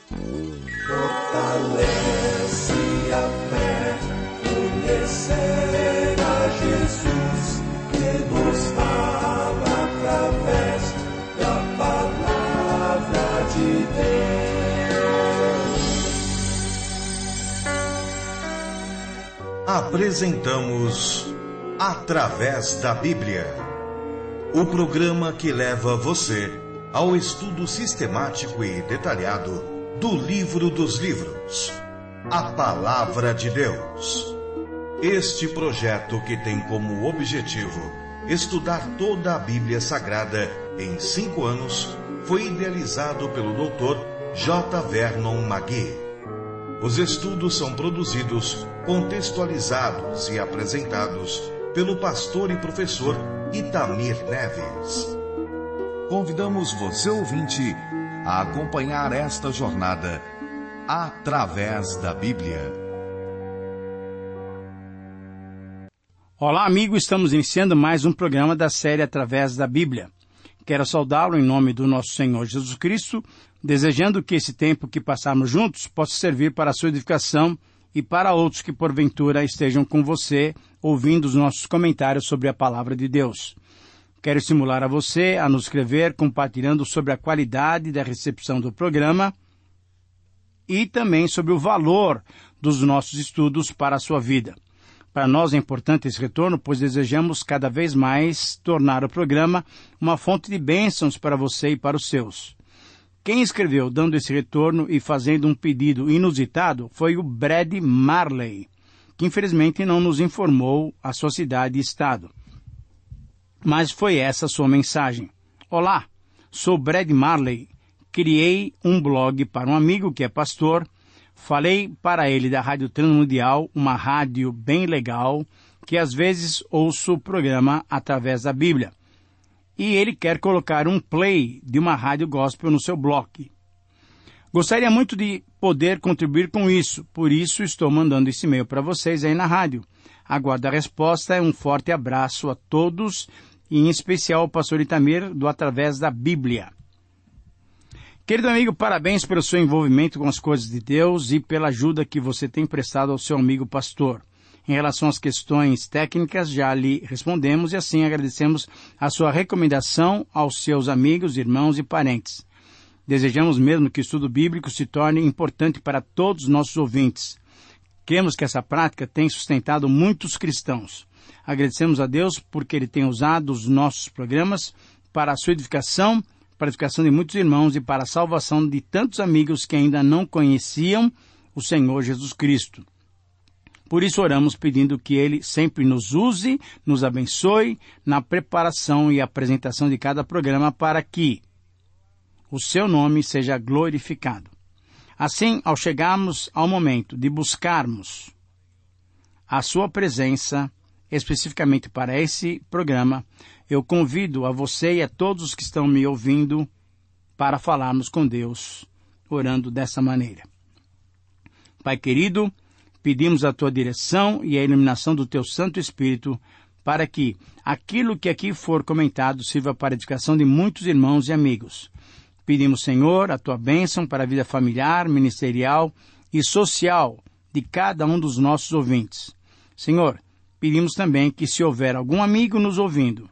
Fortalece a fé, conhecer a Jesus, que nos fala através da palavra de Deus. Apresentamos Através da Bíblia, o programa que leva você ao estudo sistemático e detalhado do livro dos livros, a Palavra de Deus. Este projeto, que tem como objetivo estudar toda a Bíblia Sagrada em 5 anos, foi idealizado pelo Dr. J. Vernon McGee. Os estudos são produzidos, contextualizados e apresentados pelo pastor e professor Itamir Neves. Convidamos você, ouvinte, a acompanhar esta jornada através da Bíblia. Olá, amigo, estamos iniciando mais um programa da série Através da Bíblia. Quero saudá-lo em nome do nosso Senhor Jesus Cristo, desejando que esse tempo que passarmos juntos possa servir para a sua edificação e para outros que porventura estejam com você, ouvindo os nossos comentários sobre a Palavra de Deus. Quero estimular a você a nos escrever compartilhando sobre a qualidade da recepção do programa e também sobre o valor dos nossos estudos para a sua vida. Para nós é importante esse retorno, pois desejamos cada vez mais tornar o programa uma fonte de bênçãos para você e para os seus. Quem escreveu dando esse retorno e fazendo um pedido inusitado foi o Brad Marley, que infelizmente não nos informou a sua cidade e estado. Mas foi essa a sua mensagem. Olá, sou Brad Marley. Criei um blog para um amigo que é pastor. Falei para ele da Rádio Transmundial, uma rádio bem legal, que às vezes ouço o programa através da Bíblia. E ele quer colocar um play de uma rádio gospel no seu blog. Gostaria muito de poder contribuir com isso, por isso estou mandando esse e-mail para vocês aí na rádio. Aguardo a resposta, um forte abraço a todos, e em especial ao pastor Itamir, do Através da Bíblia. Querido amigo, parabéns pelo seu envolvimento com as coisas de Deus e pela ajuda que você tem prestado ao seu amigo pastor. Em relação às questões técnicas, já lhe respondemos e assim agradecemos a sua recomendação aos seus amigos, irmãos e parentes. Desejamos mesmo que o estudo bíblico se torne importante para todos os nossos ouvintes. Cremos que essa prática tem sustentado muitos cristãos. Agradecemos a Deus porque Ele tem usado os nossos programas para a sua edificação, para a edificação de muitos irmãos e para a salvação de tantos amigos que ainda não conheciam o Senhor Jesus Cristo. Por isso oramos pedindo que Ele sempre nos use, nos abençoe na preparação e apresentação de cada programa para que o seu nome seja glorificado. Assim, ao chegarmos ao momento de buscarmos a sua presença, especificamente para esse programa, eu convido a você e a todos os que estão me ouvindo para falarmos com Deus, orando dessa maneira. Pai querido, pedimos a tua direção e a iluminação do teu Santo Espírito para que aquilo que aqui for comentado sirva para a edificação de muitos irmãos e amigos. Pedimos, Senhor, a tua bênção para a vida familiar, ministerial e social de cada um dos nossos ouvintes. Senhor, pedimos também que se houver algum amigo nos ouvindo,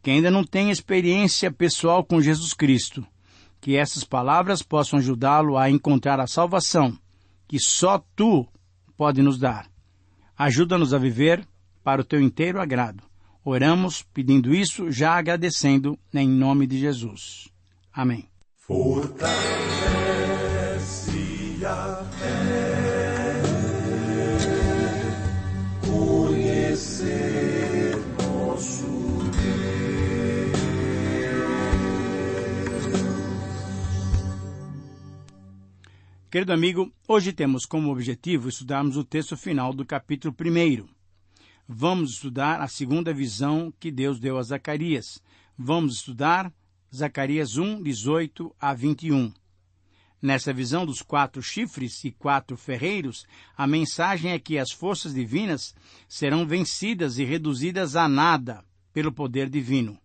que ainda não tem experiência pessoal com Jesus Cristo, que essas palavras possam ajudá-lo a encontrar a salvação que só tu pode nos dar. Ajuda-nos a viver para o teu inteiro agrado. Oramos pedindo isso, já agradecendo em nome de Jesus. Amém. Fortalece a fé, conhecer nosso Deus. Querido amigo, hoje temos como objetivo estudarmos o texto final do capítulo 1. Vamos estudar a segunda visão que Deus deu a Zacarias. Vamos estudar Zacarias 1, 18 a 21. Nessa visão dos 4 chifres e 4 ferreiros, a mensagem é que as forças divinas serão vencidas e reduzidas a nada pelo poder divino.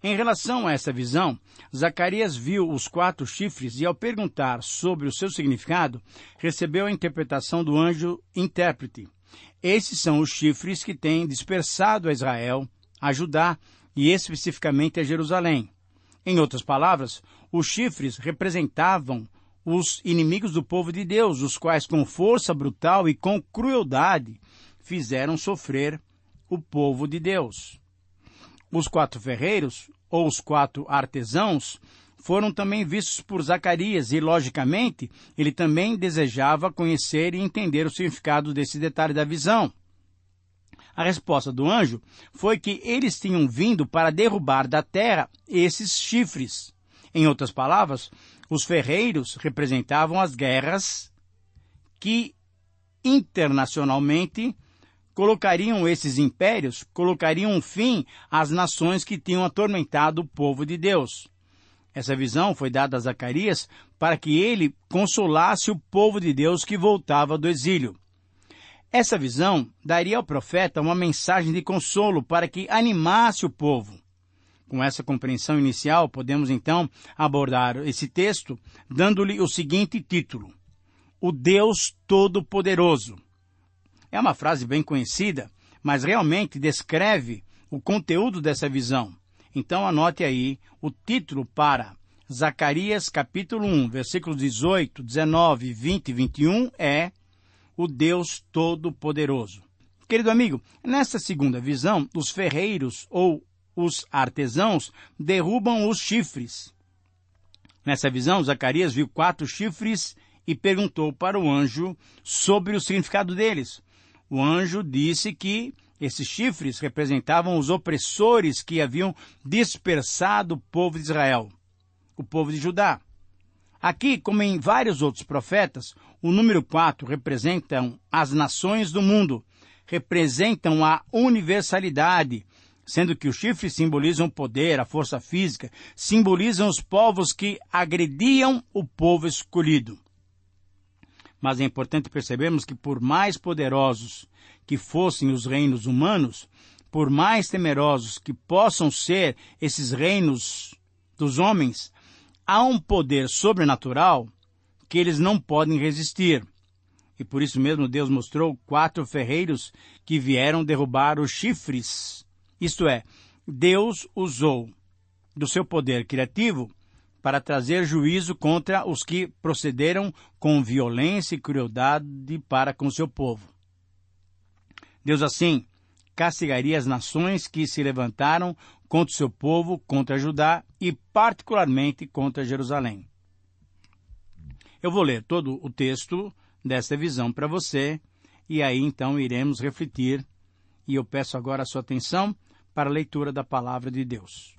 Em relação a essa visão, Zacarias viu os 4 chifres e, ao perguntar sobre o seu significado, recebeu a interpretação do anjo intérprete. Esses são os chifres que têm dispersado a Israel, a Judá e especificamente a Jerusalém. Em outras palavras, os chifres representavam os inimigos do povo de Deus, os quais com força brutal e com crueldade fizeram sofrer o povo de Deus. Os 4 ferreiros, ou os 4 artesãos, foram também vistos por Zacarias e, logicamente, ele também desejava conhecer e entender o significado desse detalhe da visão. A resposta do anjo foi que eles tinham vindo para derrubar da terra esses chifres. Em outras palavras, os ferreiros representavam as guerras que, internacionalmente, colocariam esses impérios, colocariam um fim às nações que tinham atormentado o povo de Deus. Essa visão foi dada a Zacarias para que ele consolasse o povo de Deus que voltava do exílio. Essa visão daria ao profeta uma mensagem de consolo para que animasse o povo. Com essa compreensão inicial, podemos então abordar esse texto dando-lhe o seguinte título: O Deus Todo-Poderoso. É uma frase bem conhecida, mas realmente descreve o conteúdo dessa visão. Então anote aí o título para Zacarias capítulo 1, versículos 18, 19, 20 e 21 é O Deus Todo-Poderoso. Querido amigo, nesta segunda visão, os ferreiros ou os artesãos derrubam os chifres. Nessa visão, Zacarias viu 4 chifres e perguntou para o anjo sobre o significado deles. O anjo disse que esses chifres representavam os opressores que haviam dispersado o povo de Israel, o povo de Judá. Aqui, como em vários outros profetas, o número 4 representam as nações do mundo, representam a universalidade, sendo que os chifres simbolizam o poder, a força física, simbolizam os povos que agrediam o povo escolhido. Mas é importante percebermos que por mais poderosos que fossem os reinos humanos, por mais temerosos que possam ser esses reinos dos homens, há um poder sobrenatural que eles não podem resistir. E por isso mesmo Deus mostrou 4 ferreiros que vieram derrubar os chifres. Isto é, Deus usou do seu poder criativo para trazer juízo contra os que procederam com violência e crueldade para com seu povo. Deus, assim, castigaria as nações que se levantaram contra o seu povo, contra Judá e, particularmente, contra Jerusalém. Eu vou ler todo o texto desta visão para você, e aí, então, iremos refletir, e eu peço agora a sua atenção para a leitura da palavra de Deus.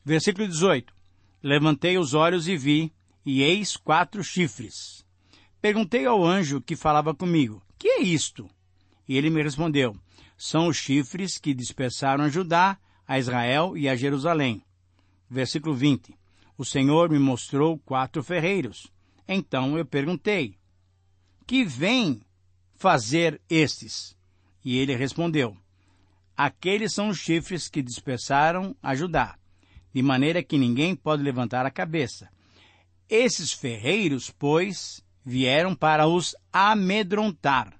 Versículo 18. Levantei os olhos e vi, e eis 4 chifres. Perguntei ao anjo que falava comigo, que é isto? E ele me respondeu, são os chifres que dispersaram a Judá, a Israel e a Jerusalém. Versículo 20. O Senhor me mostrou 4 ferreiros. Então eu perguntei, que vêm fazer estes? E ele respondeu, aqueles são os chifres que dispersaram a Judá, de maneira que ninguém pode levantar a cabeça. Esses ferreiros, pois, vieram para os amedrontar,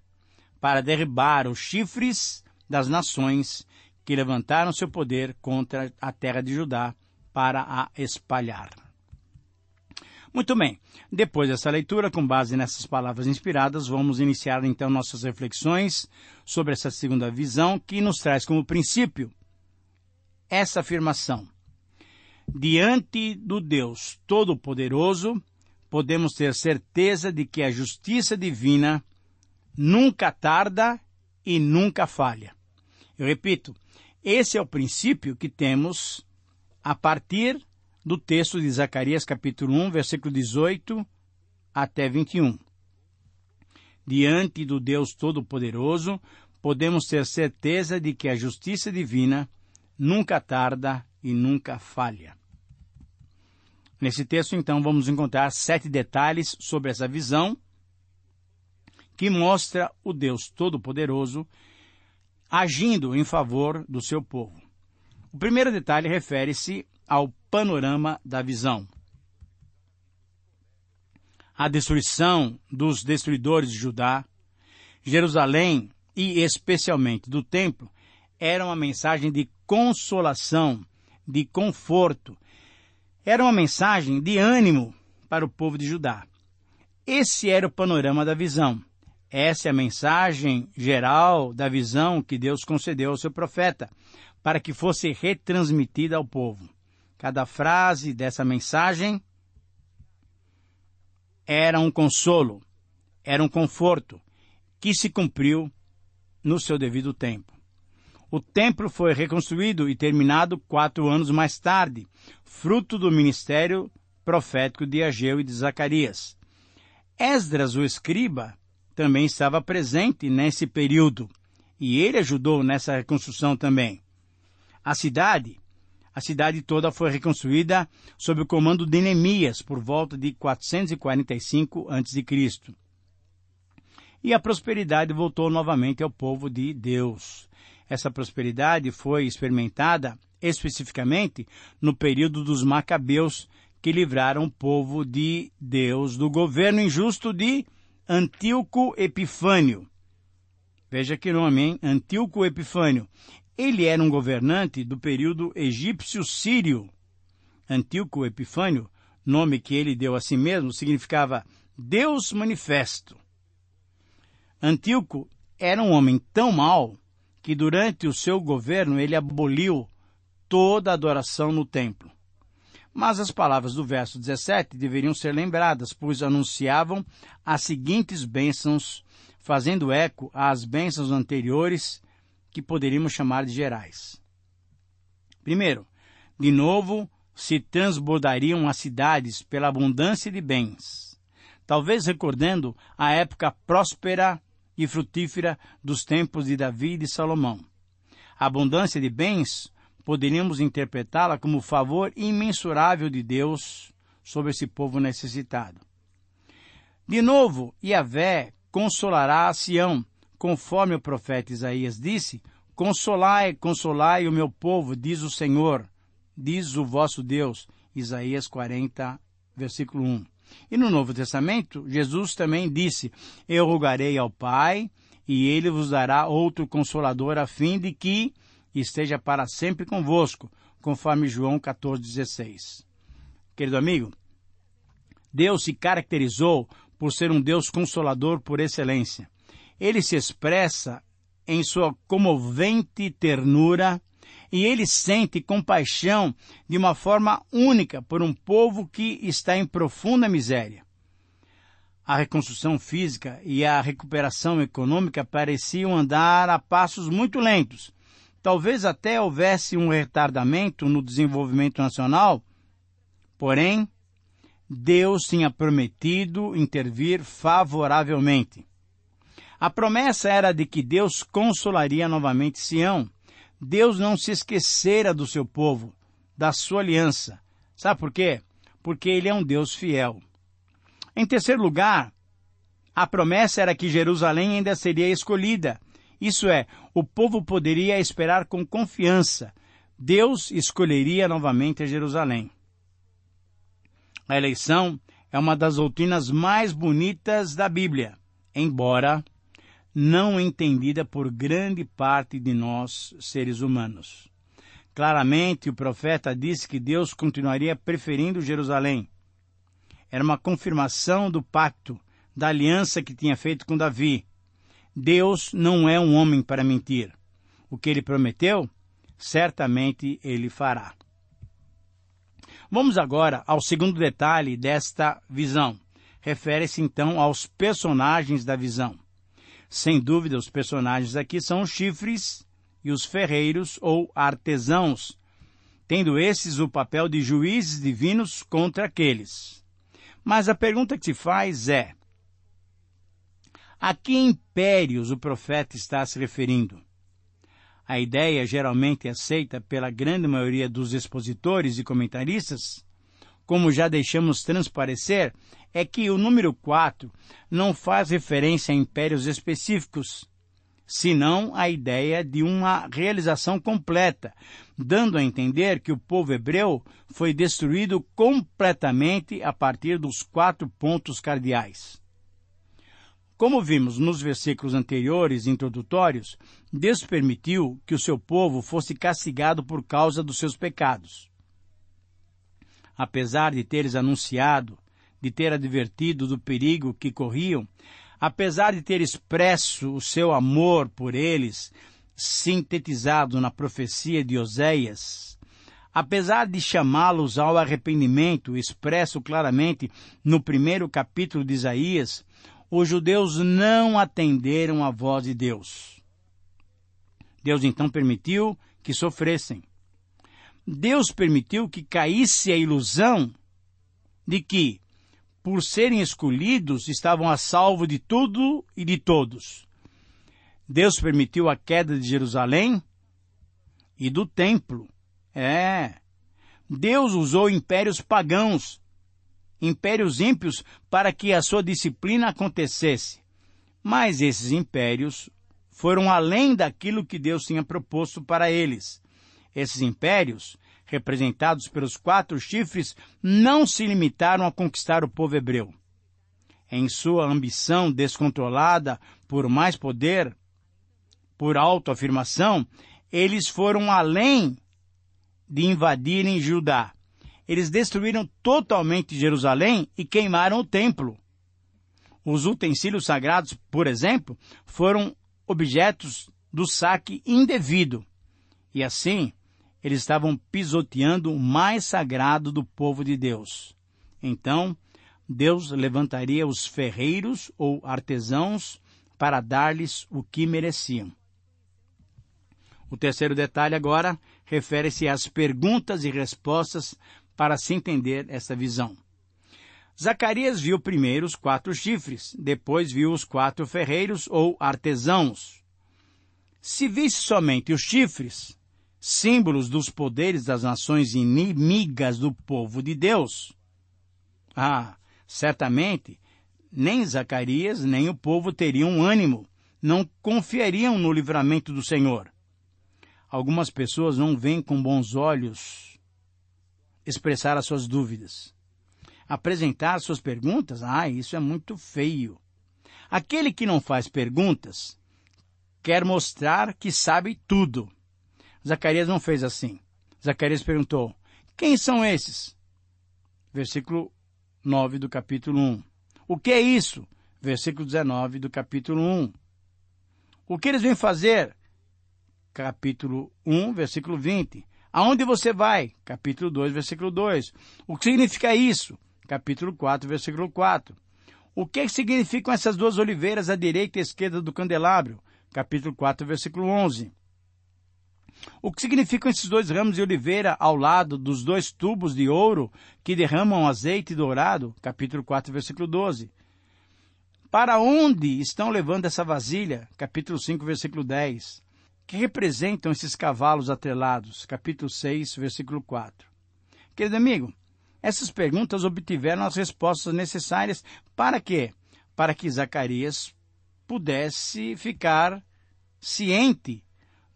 para derribar os chifres das nações que levantaram seu poder contra a terra de Judá para a espalhar. Muito bem, depois dessa leitura, com base nessas palavras inspiradas, vamos iniciar então nossas reflexões sobre essa segunda visão que nos traz como princípio essa afirmação. Diante do Deus Todo-Poderoso, podemos ter certeza de que a justiça divina nunca tarda e nunca falha. Eu repito, esse é o princípio que temos a partir do texto de Zacarias capítulo 1, versículo 18 até 21. Diante do Deus Todo-Poderoso, podemos ter certeza de que a justiça divina nunca tarda e nunca falha. Nesse texto, então, vamos encontrar 7 detalhes sobre essa visão que mostra o Deus Todo-Poderoso agindo em favor do seu povo. O primeiro detalhe refere-se ao panorama da visão. A destruição dos destruidores de Judá, Jerusalém e especialmente do templo era uma mensagem de consolação, de conforto. Era uma mensagem de ânimo para o povo de Judá. Esse era o panorama da visão. Essa é a mensagem geral da visão que Deus concedeu ao seu profeta, para que fosse retransmitida ao povo. Cada frase dessa mensagem era um consolo, era um conforto, que se cumpriu no seu devido tempo. O templo foi reconstruído e terminado 4 anos mais tarde, fruto do ministério profético de Ageu e de Zacarias. Esdras, o escriba, também estava presente nesse período, e ele ajudou nessa reconstrução também. A cidade toda foi reconstruída sob o comando de Neemias, por volta de 445 a.C. E a prosperidade voltou novamente ao povo de Deus. Essa prosperidade foi experimentada especificamente no período dos Macabeus, que livraram o povo de Deus do governo injusto de Antíoco Epifânio. Veja que nome, hein? Antíoco Epifânio. Ele era um governante do período egípcio-sírio. Antíoco Epifânio, nome que ele deu a si mesmo, significava Deus manifesto. Antíoco era um homem tão mau que durante o seu governo ele aboliu toda a adoração no templo. Mas as palavras do verso 17 deveriam ser lembradas, pois anunciavam as seguintes bênçãos, fazendo eco às bênçãos anteriores, que poderíamos chamar de gerais. Primeiro, de novo se transbordariam as cidades pela abundância de bens, talvez recordando a época próspera e frutífera dos tempos de Davi e de Salomão. A abundância de bens poderíamos interpretá-la como o favor imensurável de Deus sobre esse povo necessitado. De novo, Yahvé consolará a Sião, conforme o profeta Isaías disse: Consolai, consolai o meu povo, diz o Senhor, diz o vosso Deus. Isaías 40, versículo 1. E no Novo Testamento, Jesus também disse: Eu rogarei ao Pai, e Ele vos dará outro Consolador, a fim de que esteja para sempre convosco, conforme João 14,16. Querido amigo, Deus se caracterizou por ser um Deus consolador por excelência. Ele se expressa em sua comovente ternura e ele sente compaixão de uma forma única por um povo que está em profunda miséria. A reconstrução física e a recuperação econômica pareciam andar a passos muito lentos. Talvez até houvesse um retardamento no desenvolvimento nacional, porém, Deus tinha prometido intervir favoravelmente. A promessa era de que Deus consolaria novamente Sião. Deus não se esquecera do seu povo, da sua aliança. Sabe por quê? Porque Ele é um Deus fiel. Em terceiro lugar, a promessa era que Jerusalém ainda seria escolhida. Isso é, o povo poderia esperar com confiança. Deus escolheria novamente a Jerusalém. A eleição é uma das doutrinas mais bonitas da Bíblia, embora não entendida por grande parte de nós, seres humanos. Claramente, o profeta disse que Deus continuaria preferindo Jerusalém. Era uma confirmação do pacto, da aliança que tinha feito com Davi. Deus não é um homem para mentir. O que Ele prometeu, certamente Ele fará. Vamos agora ao segundo detalhe desta visão. Refere-se então aos personagens da visão. Sem dúvida, os personagens aqui são os chifres e os ferreiros ou artesãos, tendo esses o papel de juízes divinos contra aqueles. Mas a pergunta que se faz é: a que impérios o profeta está se referindo? A ideia geralmente aceita pela grande maioria dos expositores e comentaristas, como já deixamos transparecer, é que o número 4 não faz referência a impérios específicos. senão a ideia de uma realização completa, dando a entender que o povo hebreu foi destruído completamente a partir dos 4 pontos cardeais. Como vimos nos versículos anteriores introdutórios, Deus permitiu que o seu povo fosse castigado por causa dos seus pecados. Apesar de teres anunciado, de ter advertido do perigo que corriam, apesar de ter expresso o seu amor por eles, sintetizado na profecia de Oséias, apesar de chamá-los ao arrependimento, expresso claramente no 1º capítulo de Isaías, os judeus não atenderam à voz de Deus. Deus então permitiu que sofressem. Deus permitiu que caísse a ilusão de que, por serem escolhidos, estavam a salvo de tudo e de todos. Deus permitiu a queda de Jerusalém e do templo. Deus usou impérios pagãos, impérios ímpios, para que a sua disciplina acontecesse. Mas esses impérios foram além daquilo que Deus tinha proposto para eles. Esses impérios, representados pelos 4 chifres, não se limitaram a conquistar o povo hebreu. Em sua ambição descontrolada por mais poder, por autoafirmação, eles foram além de invadirem Judá. Eles destruíram totalmente Jerusalém e queimaram o templo. Os utensílios sagrados, por exemplo, foram objetos do saque indevido. E assim, eles estavam pisoteando o mais sagrado do povo de Deus. Então, Deus levantaria os ferreiros ou artesãos para dar-lhes o que mereciam. O terceiro detalhe agora refere-se às perguntas e respostas para se entender essa visão. Zacarias viu primeiro os 4 chifres, depois viu os 4 ferreiros ou artesãos. Se visse somente os chifres, símbolos dos poderes das nações inimigas do povo de Deus, certamente nem Zacarias nem o povo teriam ânimo, não confiariam no livramento do Senhor. Algumas pessoas não veem com bons olhos expressar as suas dúvidas, apresentar suas perguntas. Isso é muito feio. Aquele que não faz perguntas quer mostrar que sabe tudo. Zacarias não fez assim. Zacarias perguntou: quem são esses? Versículo 9 do capítulo 1. O que é isso? Versículo 19 do capítulo 1. O que eles vêm fazer? Capítulo 1, versículo 20. Aonde você vai? Capítulo 2, versículo 2. O que significa isso? Capítulo 4, versículo 4. O que significam essas 2 oliveiras à direita e à esquerda do candelabro? Capítulo 4, versículo 11. O que significam esses 2 ramos de oliveira ao lado dos 2 tubos de ouro que derramam azeite dourado? Capítulo 4, versículo 12. Para onde estão levando essa vasilha? Capítulo 5, versículo 10. Que representam esses cavalos atrelados? Capítulo 6, versículo 4. Querido amigo, essas perguntas obtiveram as respostas necessárias para quê? Para que Zacarias pudesse ficar ciente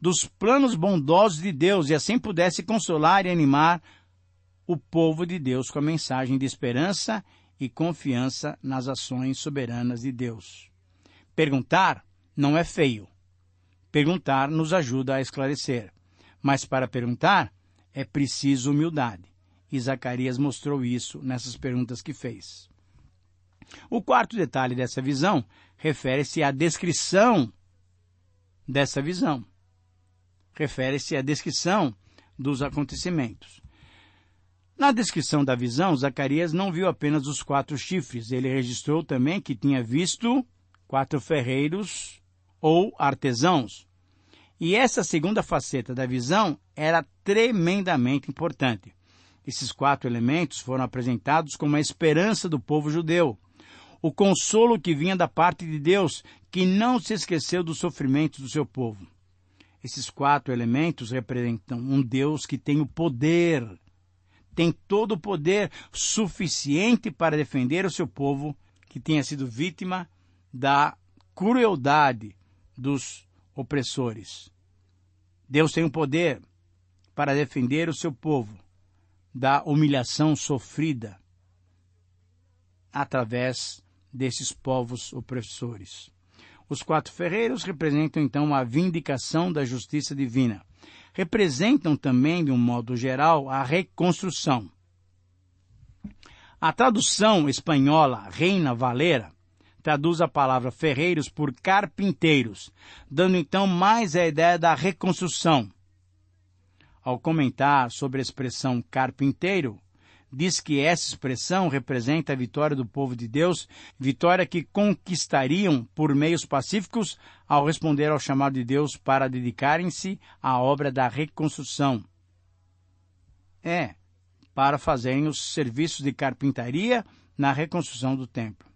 dos planos bondosos de Deus e assim pudesse consolar e animar o povo de Deus com a mensagem de esperança e confiança nas ações soberanas de Deus. Perguntar não é feio. Perguntar nos ajuda a esclarecer. Mas para perguntar é preciso humildade. E Zacarias mostrou isso nessas perguntas que fez. O quarto detalhe dessa visão refere-se à descrição dessa visão. Refere-se à descrição dos acontecimentos. Na descrição da visão, Zacarias não viu apenas os 4 chifres. Ele registrou também que tinha visto 4 ferreiros ou artesãos. E essa segunda faceta da visão era tremendamente importante. Esses 4 elementos foram apresentados como a esperança do povo judeu, o consolo que vinha da parte de Deus, que não se esqueceu dos sofrimentos do seu povo. Esses 4 elementos representam um Deus que tem o poder, tem todo o poder suficiente para defender o seu povo, que tinha sido vítima da crueldade dos opressores. Deus tem o poder para defender o seu povo da humilhação sofrida através desses povos opressores. Os 4 ferreiros representam, então, a vindicação da justiça divina. Representam também, de um modo geral, a reconstrução. A tradução espanhola Reina Valera traduz a palavra ferreiros por carpinteiros, dando então mais a ideia da reconstrução. Ao comentar sobre a expressão carpinteiro, diz que essa expressão representa a vitória do povo de Deus, vitória que conquistariam por meios pacíficos ao responder ao chamado de Deus para dedicarem-se à obra da reconstrução. Para fazerem os serviços de carpintaria na reconstrução do templo.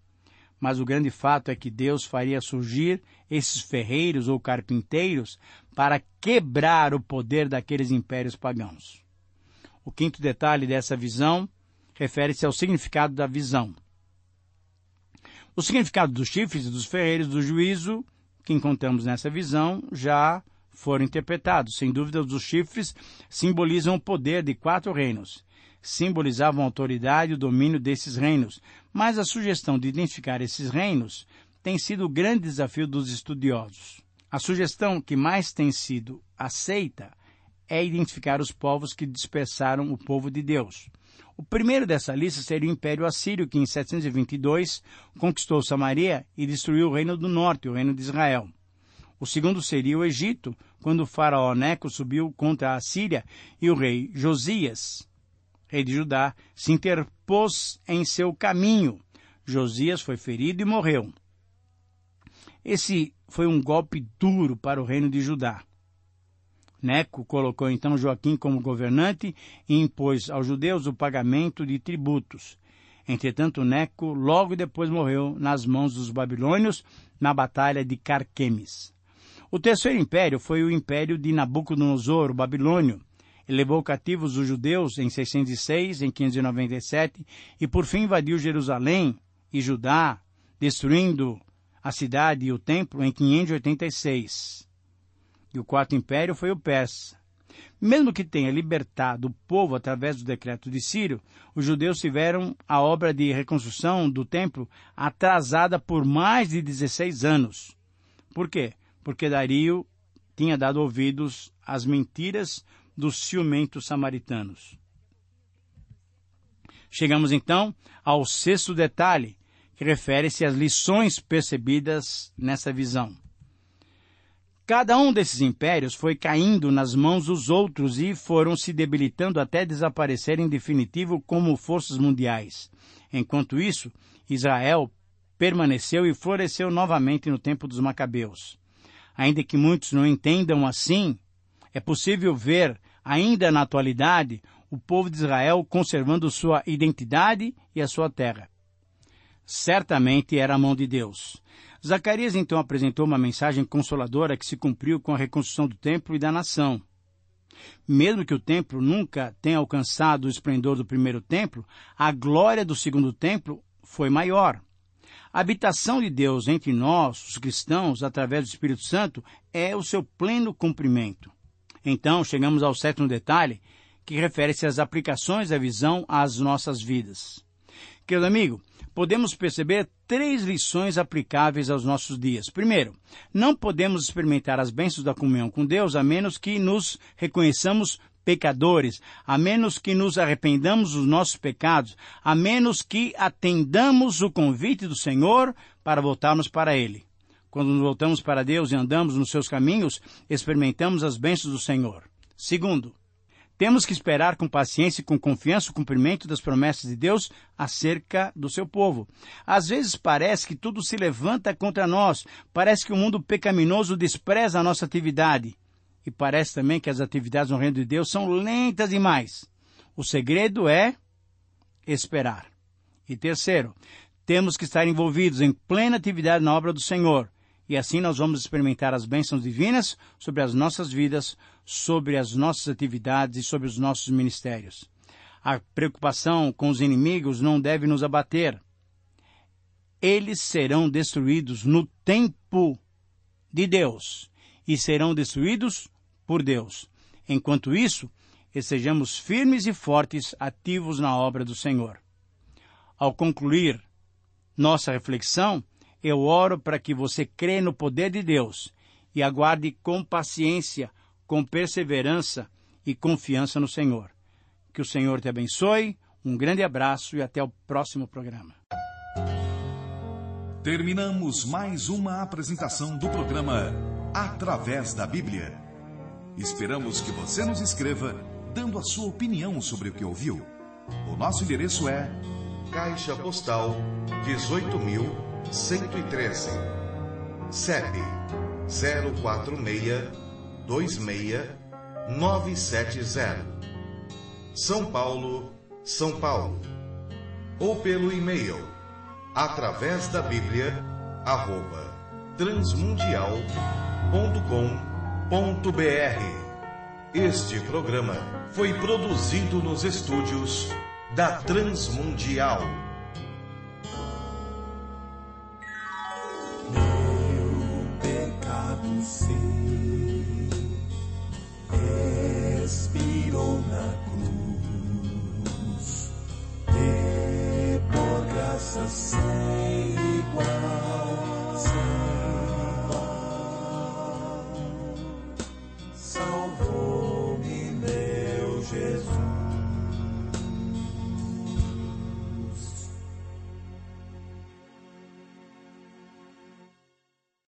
Mas o grande fato é que Deus faria surgir esses ferreiros ou carpinteiros para quebrar o poder daqueles impérios pagãos. O 5º detalhe dessa visão refere-se ao significado da visão. O significado dos chifres e dos ferreiros do juízo que encontramos nessa visão já foram interpretados. Sem dúvida, os chifres simbolizam o poder de 4 reinos. Simbolizavam a autoridade e o domínio desses reinos. Mas a sugestão de identificar esses reinos tem sido o grande desafio dos estudiosos. A sugestão que mais tem sido aceita é identificar os povos que dispersaram o povo de Deus. O primeiro dessa lista seria o Império Assírio, que em 722 conquistou Samaria e destruiu o reino do norte, o reino de Israel. O segundo seria o Egito, quando o faraó Neco subiu contra a Síria e o rei Josias, rei de Judá, se interpôs em seu caminho. Josias foi ferido e morreu. Esse foi um golpe duro para o reino de Judá. Neco colocou então Joaquim como governante e impôs aos judeus o pagamento de tributos. Entretanto, Neco logo depois morreu nas mãos dos babilônios na batalha de Carquemes. O terceiro império foi o império de Nabucodonosor, o babilônio. Ele levou cativos os judeus em 606, em 597 e por fim invadiu Jerusalém e Judá, destruindo a cidade e o templo em 586. E o 4º império foi o persa. Mesmo que tenha libertado o povo através do decreto de Ciro, os judeus tiveram a obra de reconstrução do templo atrasada por mais de 16 anos. Por quê? Porque Dario tinha dado ouvidos às mentiras dos ciumentos samaritanos. Chegamos então ao 6º detalhe, que refere-se às lições percebidas nessa visão. Cada um desses impérios foi caindo nas mãos dos outros e foram se debilitando até desaparecer em definitivo como forças mundiais. Enquanto isso, Israel permaneceu e floresceu novamente no tempo dos Macabeus. Ainda que muitos não entendam assim, é possível ver, ainda na atualidade, o povo de Israel conservando sua identidade e a sua terra. Certamente era a mão de Deus. Zacarias então apresentou uma mensagem consoladora que se cumpriu com a reconstrução do templo e da nação. Mesmo que o templo nunca tenha alcançado o esplendor do primeiro templo, a glória do segundo templo foi maior. A habitação de Deus entre nós, os cristãos, através do Espírito Santo, é o seu pleno cumprimento. Então, chegamos ao 7º detalhe, que refere-se às aplicações da visão às nossas vidas. Querido amigo, podemos perceber 3 lições aplicáveis aos nossos dias. Primeiro, não podemos experimentar as bênçãos da comunhão com Deus a menos que nos reconheçamos pecadores, a menos que nos arrependamos dos nossos pecados, a menos que atendamos o convite do Senhor para voltarmos para Ele. Quando nos voltamos para Deus e andamos nos seus caminhos, experimentamos as bênçãos do Senhor. Segundo, temos que esperar com paciência e com confiança o cumprimento das promessas de Deus acerca do seu povo. Às vezes parece que tudo se levanta contra nós, parece que o mundo pecaminoso despreza a nossa atividade. E parece também que as atividades no reino de Deus são lentas demais. O segredo é esperar. E terceiro, temos que estar envolvidos em plena atividade na obra do Senhor. E assim nós vamos experimentar as bênçãos divinas sobre as nossas vidas, sobre as nossas atividades e sobre os nossos ministérios. A preocupação com os inimigos não deve nos abater. Eles serão destruídos no tempo de Deus. e serão destruídos por Deus. Enquanto isso, estejamos firmes e fortes, ativos na obra do Senhor. Ao concluir nossa reflexão, eu oro para que você crê no poder de Deus e aguarde com paciência, com perseverança e confiança no Senhor. Que o Senhor te abençoe, um grande abraço e até o próximo programa. Terminamos mais uma apresentação do programa Através da Bíblia. Esperamos que você nos escreva, dando a sua opinião sobre o que ouviu. O nosso endereço é Caixa Postal 18.113, CEP 04626-970, São Paulo, São Paulo. Ou pelo e-mail através da Bíblia @transmundial.com.br. Este programa foi produzido nos estúdios da Transmundial.